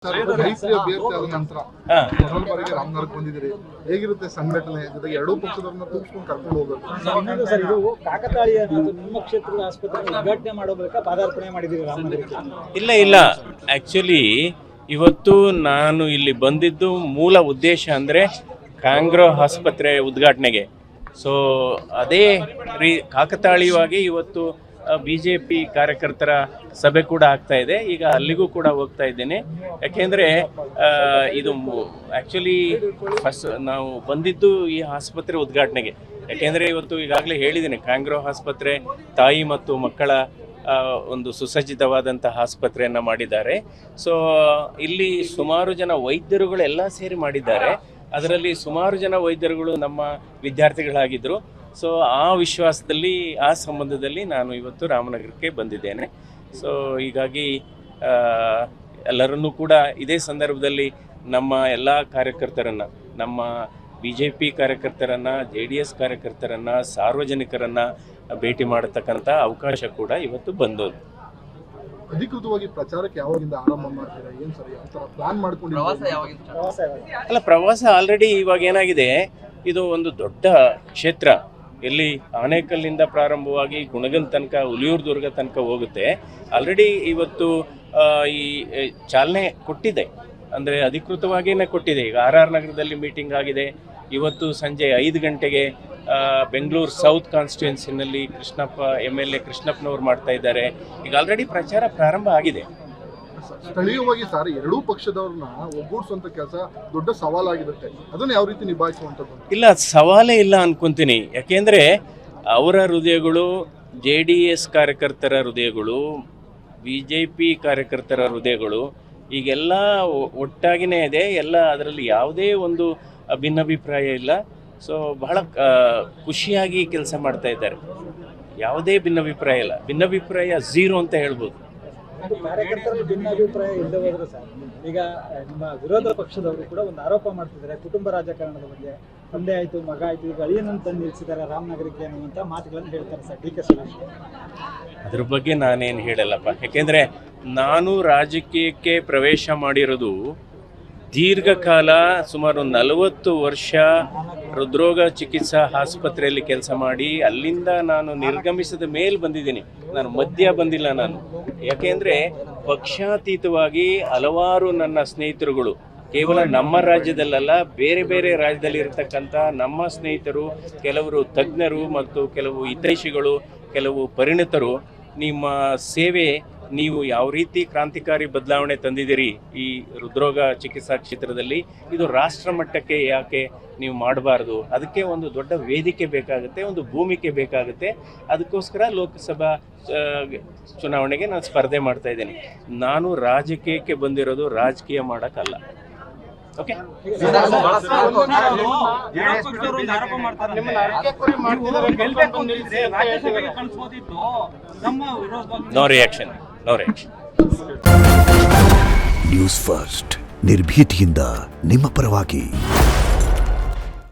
ಮೈತ್ರಿ ಅಭ್ಯರ್ಥಿ ಆದ ನಂತರ ಮೊದಲ ಬಾರಿಗೆ ರಾಮನಗರಕ್ಕೆ ಬಂದಿದ್ದೀರಿ. ಹೇಗಿರುತ್ತೆ ಸಂಘಟನೆ ಜೊತೆಗೆ ಎರಡೂ ಪಕ್ಷದವ್ರನ್ನ ತೂಗಿಸ್ಕೊಂಡು ಕರ್ಕೊಂಡು ಹೋಗೋದು? ಸರ್, ಇದು ಕಾಕತಾಳೀಯ ನಿಮ್ಮ ಕ್ಷೇತ್ರದ ಆಸ್ಪತ್ರೆ ಉದ್ಘಾಟನೆ ಮಾಡೋ ಮೂಲಕ ಪಾದಾರ್ಪಣೆ ಮಾಡಿದ್ದೀರಿ ರಾಮನಗರಕ್ಕೆ. ಇಲ್ಲ ಆ್ಯಕ್ಚುಲಿ ಇವತ್ತು ನಾನು ಇಲ್ಲಿ ಬಂದಿದ್ದು ಮೂಲ ಉದ್ದೇಶ ಅಂದರೆ ಕಾಂಗ್ರೋ ಆಸ್ಪತ್ರೆ ಉದ್ಘಾಟನೆಗೆ. ಸೊ ಅದೇ ಕಾಕತಾಳೀಯವಾಗಿ ಇವತ್ತು BJP ಕಾರ್ಯಕರ್ತರ ಸಭೆ ಕೂಡ ಆಗ್ತಾ ಇದೆ. ಈಗ ಅಲ್ಲಿಗೂ ಕೂಡ ಹೋಗ್ತಾ ಇದ್ದೇನೆ. ಯಾಕೆಂದರೆ ಇದು ಆ್ಯಕ್ಚುಲಿ ಫಸ್ಟ್ ನಾವು ಬಂದಿದ್ದು ಈ ಆಸ್ಪತ್ರೆ ಉದ್ಘಾಟನೆಗೆ. ಯಾಕೆಂದರೆ ಇವತ್ತು ಈಗಾಗಲೇ ಹೇಳಿದ್ದೇನೆ, ಕಾಂಗ್ರೋ ಆಸ್ಪತ್ರೆ ತಾಯಿ ಮತ್ತು ಮಕ್ಕಳ ಒಂದು ಸುಸಜ್ಜಿತವಾದಂತಹ ಆಸ್ಪತ್ರೆಯನ್ನು ಮಾಡಿದ್ದಾರೆ. ಸೊ ಇಲ್ಲಿ ಸುಮಾರು ಜನ ವೈದ್ಯರುಗಳೆಲ್ಲ ಸೇರಿ ಮಾಡಿದ್ದಾರೆ. ಅದರಲ್ಲಿ ಸುಮಾರು ಜನ ವೈದ್ಯರುಗಳು ನಮ್ಮ ವಿದ್ಯಾರ್ಥಿಗಳಾಗಿದ್ದರು. ಸೊ ಆ ವಿಶ್ವಾಸದಲ್ಲಿ, ಆ ಸಂಬಂಧದಲ್ಲಿ ನಾನು ಇವತ್ತು ರಾಮನಗರಕ್ಕೆ ಬಂದಿದ್ದೇನೆ. ಸೊ ಹೀಗಾಗಿ ಎಲ್ಲರನ್ನೂ ಕೂಡ ಇದೇ ಸಂದರ್ಭದಲ್ಲಿ ನಮ್ಮ ಎಲ್ಲ ಕಾರ್ಯಕರ್ತರನ್ನು, ನಮ್ಮ BJP ಕಾರ್ಯಕರ್ತರನ್ನು, JDS ಕಾರ್ಯಕರ್ತರನ್ನು, ಸಾರ್ವಜನಿಕರನ್ನು ಭೇಟಿ ಮಾಡತಕ್ಕಂಥ ಅವಕಾಶ ಕೂಡ ಇವತ್ತು ಬಂದೋದು. ಅಧಿಕೃತವಾಗಿ ಪ್ರಚಾರಕ್ಕೆ ಯಾವಾಗಿಂದ ಆರಂಭ ಮಾಡ್ತೀರಾ? ಏನು ಸರಿ ಯಾವ ಥರ ಪ್ಲಾನ್ ಮಾಡ್ಕೊಂಡು? ಅಲ್ಲ, ಪ್ರವಾಸ ಆಲ್ರೆಡಿ ಇವಾಗ ಏನಾಗಿದೆ, ಇದು ಒಂದು ದೊಡ್ಡ ಕ್ಷೇತ್ರ. ಇಲ್ಲಿ ಆನೇಕಲ್ಲಿಂದ ಪ್ರಾರಂಭವಾಗಿ ಗುಣಗಲ್ ತನಕ, ಹುಲಿಯೂರು ದುರ್ಗ ತನಕ ಹೋಗುತ್ತೆ. ಆಲ್ರೆಡಿ ಇವತ್ತು ಈ ಚಾಲನೆ ಕೊಟ್ಟಿದೆ, ಅಂದರೆ ಅಧಿಕೃತವಾಗಿಯೇ ಕೊಟ್ಟಿದೆ. ಈಗ RR ನಗರದಲ್ಲಿ ಮೀಟಿಂಗ್ ಆಗಿದೆ. ಇವತ್ತು ಸಂಜೆ 5 ಗಂಟೆಗೆ ಬೆಂಗಳೂರು ಸೌತ್ ಕಾನ್ಸ್ಟಿಟ್ಯೂನ್ಸಿನಲ್ಲಿ ಕೃಷ್ಣಪ್ಪ MLA ಕೃಷ್ಣಪ್ಪನವ್ರು ಮಾಡ್ತಾ ಇದ್ದಾರೆ. ಈಗ ಆಲ್ರೆಡಿ ಪ್ರಚಾರ ಪ್ರಾರಂಭ ಆಗಿದೆ. ಸ್ಥಳೀಯವಾಗಿ ಸರ್, ಎರಡೂ ಪಕ್ಷದವ್ರನ್ನ ಒಗ್ಗೂಡಿಸುವಂತ ಕೆಲಸ ದೊಡ್ಡ ಸವಾಲಾಗಿರುತ್ತೆ. ಅದನ್ನು ಯಾವ ರೀತಿ ನಿಭಾಯಿಸುವಂಥದ್ದು? ಇಲ್ಲ, ಸವಾಲೇ ಇಲ್ಲ ಅನ್ಕೊಂತೀನಿ. ಯಾಕೆಂದರೆ ಅವರ ಹೃದಯಗಳು, JDS ಕಾರ್ಯಕರ್ತರ ಹೃದಯಗಳು, BJP ಕಾರ್ಯಕರ್ತರ ಹೃದಯಗಳು ಈಗೆಲ್ಲ ಒಟ್ಟಾಗಿನೇ ಇದೆ. ಎಲ್ಲ ಅದರಲ್ಲಿ ಯಾವುದೇ ಒಂದು ಭಿನ್ನಾಭಿಪ್ರಾಯ ಇಲ್ಲ. ಸೊ ಬಹಳ ಖುಷಿಯಾಗಿ ಕೆಲಸ ಮಾಡ್ತಾ ಇದ್ದಾರೆ. ಯಾವುದೇ ಭಿನ್ನಾಭಿಪ್ರಾಯ ಇಲ್ಲ. ಭಿನ್ನಾಭಿಪ್ರಾಯ ಝೀರೋ ಅಂತ ಹೇಳ್ಬೋದು. ಕಾರ್ಯಕರ್ತರಲ್ಲಿ ಭಿನ್ನಾಭಿಪ್ರಾಯ ಇಲ್ಲದೆ ಹೋದ್ರೆ ಸರ್, ಈಗ ನಿಮ್ಮ ವಿರೋಧ ಪಕ್ಷದವರು ಕೂಡ ಒಂದು ಆರೋಪ ಮಾಡ್ತಿದ್ದಾರೆ ಕುಟುಂಬ ರಾಜಕಾರಣದ ಬಗ್ಗೆ. ತಂದೆ ಆಯಿತು, ಮಗ ಆಯಿತು, ಈಗ ಅಳಿಯನನ್ನು ತಂದು ನಿಲ್ಲಿಸಿದ್ದಾರೆ ರಾಮನಗರಕ್ಕೆ ಅನ್ನುವಂಥ ಮಾತುಗಳನ್ನು ಹೇಳ್ತಾರೆ ಸರ್ DK ಸುರೇಶ್. ಅದ್ರ ಬಗ್ಗೆ ನಾನೇನು ಹೇಳಲ್ಲಪ್ಪ. ಯಾಕೆಂದರೆ ನಾನು ರಾಜಕೀಯಕ್ಕೆ ಪ್ರವೇಶ ಮಾಡಿರೋದು ದೀರ್ಘಕಾಲ, ಸುಮಾರು 40 ವರ್ಷ ಹೃದ್ರೋಗ ಚಿಕಿತ್ಸಾ ಆಸ್ಪತ್ರೆಯಲ್ಲಿ ಕೆಲಸ ಮಾಡಿ ಅಲ್ಲಿಂದ ನಾನು ನಿರ್ಗಮಿಸಿದ ಮೇಲೆ ಬಂದಿದ್ದೀನಿ. ನಾನು ಮಧ್ಯ ಬಂದಿಲ್ಲ ನಾನು. ಯಾಕೆಂದರೆ ಪಕ್ಷಾತೀತವಾಗಿ ಹಲವಾರು ನನ್ನ ಸ್ನೇಹಿತರುಗಳು, ಕೇವಲ ನಮ್ಮ ರಾಜ್ಯದಲ್ಲಲ್ಲ, ಬೇರೆ ಬೇರೆ ರಾಜ್ಯದಲ್ಲಿ ಇರತಕ್ಕಂಥ ನಮ್ಮ ಸ್ನೇಹಿತರು, ಕೆಲವರು ತಜ್ಞರು ಮತ್ತು ಕೆಲವು ಹಿತೈಷಿಗಳು, ಕೆಲವು ಪರಿಣಿತರು, ನಿಮ್ಮ ಸೇವೆ, ನೀವು ಯಾವ ರೀತಿ ಕ್ರಾಂತಿಕಾರಿ ಬದಲಾವಣೆ ತಂದಿದ್ದೀರಿ ಈ ಹೃದ್ರೋಗ ಚಿಕಿತ್ಸಾ ಕ್ಷೇತ್ರದಲ್ಲಿ, ಇದು ರಾಷ್ಟ್ರ ಮಟ್ಟಕ್ಕೆ ಯಾಕೆ ನೀವು ಮಾಡಬಾರ್ದು? ಅದಕ್ಕೆ ಒಂದು ದೊಡ್ಡ ವೇದಿಕೆ ಬೇಕಾಗುತ್ತೆ, ಒಂದು ಭೂಮಿಕೆ ಬೇಕಾಗುತ್ತೆ. ಅದಕ್ಕೋಸ್ಕರ ಲೋಕಸಭಾ ಚುನಾವಣೆಗೆ ನಾನು ಸ್ಪರ್ಧೆ ಮಾಡ್ತಾ ಇದ್ದೇನೆ. ನಾನು ರಾಜಕೀಯಕ್ಕೆ ಬಂದಿರೋದು ರಾಜಕೀಯ ಮಾಡೋಕ್ಕಲ್ಲ. Okay, no reaction. News first, ನಿರ್ಭೀತಿಯಿಂದ ನಿಮ್ಮ ಪರವಾಗಿ.